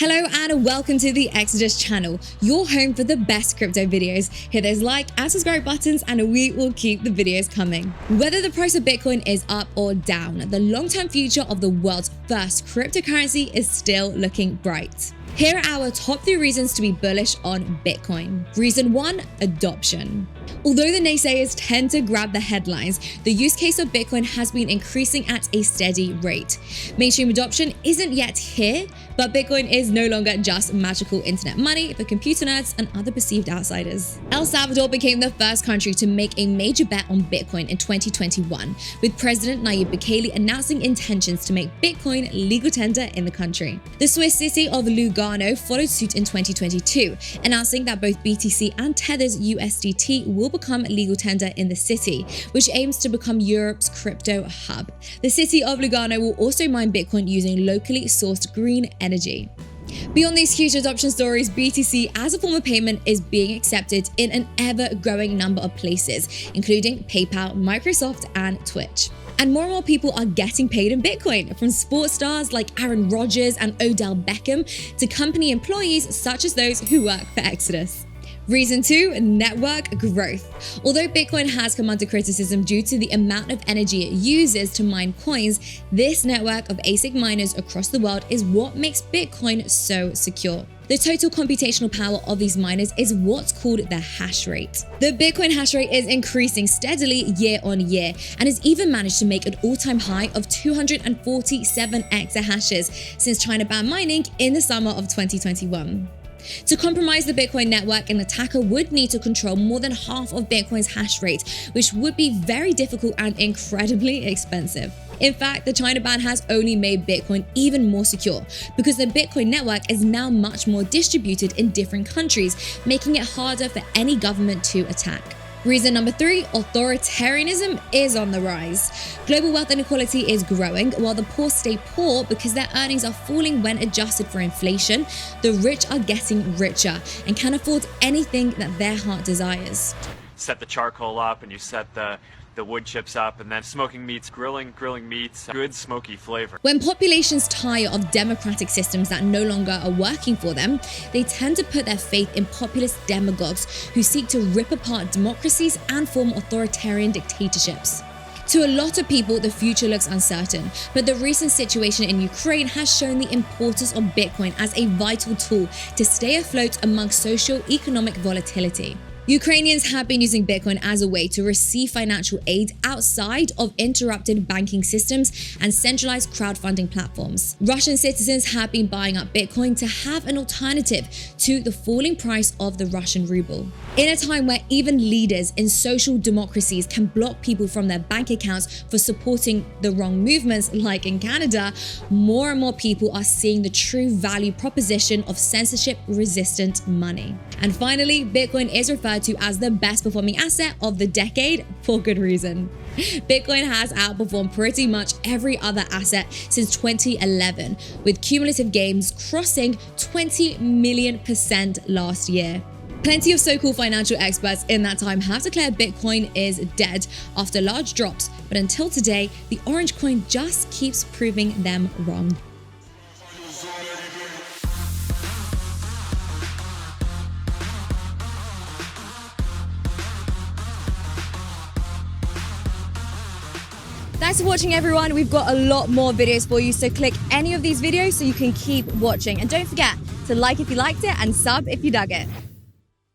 Hello and welcome to the Exodus channel, your home for the best crypto videos. Hit those like and subscribe buttons and we will keep the videos coming. Whether the price of Bitcoin is up or down, the long-term future of the world's first cryptocurrency is still looking bright. Here are our top 3 reasons to be bullish on Bitcoin. Reason 1, adoption. Although the naysayers tend to grab the headlines, the use case of Bitcoin has been increasing at a steady rate. Mainstream adoption isn't yet here, but Bitcoin is no longer just magical internet money for computer nerds and other perceived outsiders. El Salvador became the first country to make a major bet on Bitcoin in 2021, with President Nayib Bukele announcing intentions to make Bitcoin legal tender in the country. The Swiss city of Lugano followed suit in 2022, announcing that both BTC and Tether's USDT will become legal tender in the city, which aims to become Europe's crypto hub. The city of Lugano will also mine Bitcoin using locally sourced green energy. Beyond these huge adoption stories, BTC as a form of payment is being accepted in an ever-growing number of places, including PayPal, Microsoft, and Twitch. And more people are getting paid in Bitcoin, from sports stars like Aaron Rodgers and Odell Beckham to company employees such as those who work for Exodus. Reason 2, network growth. Although Bitcoin has come under criticism due to the amount of energy it uses to mine coins, this network of ASIC miners across the world is what makes Bitcoin so secure. The total computational power of these miners is what's called the hash rate. The Bitcoin hash rate is increasing steadily year on year and has even managed to make an all-time high of 247 exahashes since China banned mining in the summer of 2021. To compromise the Bitcoin network, an attacker would need to control more than half of Bitcoin's hash rate, which would be very difficult and incredibly expensive. In fact, the China ban has only made Bitcoin even more secure because the Bitcoin network is now much more distributed in different countries, making it harder for any government to attack. Reason number 3, authoritarianism is on the rise. Global wealth inequality is growing while the poor stay poor because their earnings are falling when adjusted for inflation. The rich are getting richer and can afford anything that their heart desires. Set the charcoal up and you set the wood chips up, and then smoking meats, grilling meats, good smoky flavor. When populations tire of democratic systems that no longer are working for them, they tend to put their faith in populist demagogues who seek to rip apart democracies and form authoritarian dictatorships. To a lot of people, the future looks uncertain, but the recent situation in Ukraine has shown the importance of Bitcoin as a vital tool to stay afloat amongst socio-economic volatility. Ukrainians have been using Bitcoin as a way to receive financial aid outside of interrupted banking systems and centralized crowdfunding platforms. Russian citizens have been buying up Bitcoin to have an alternative to the falling price of the Russian ruble. In a time where even leaders in social democracies can block people from their bank accounts for supporting the wrong movements, like in Canada, more and more people are seeing the true value proposition of censorship-resistant money. And finally, Bitcoin is referred to as the best performing asset of the decade for good reason. Bitcoin has outperformed pretty much every other asset since 2011, with cumulative gains crossing 20 million% last year. Plenty of so-called financial experts in that time have declared Bitcoin is dead after large drops, but until today, the orange coin just keeps proving them wrong. Thanks for watching, everyone. We've got a lot more videos for you, so click any of these videos so you can keep watching. And don't forget to like if you liked it and sub if you dug it.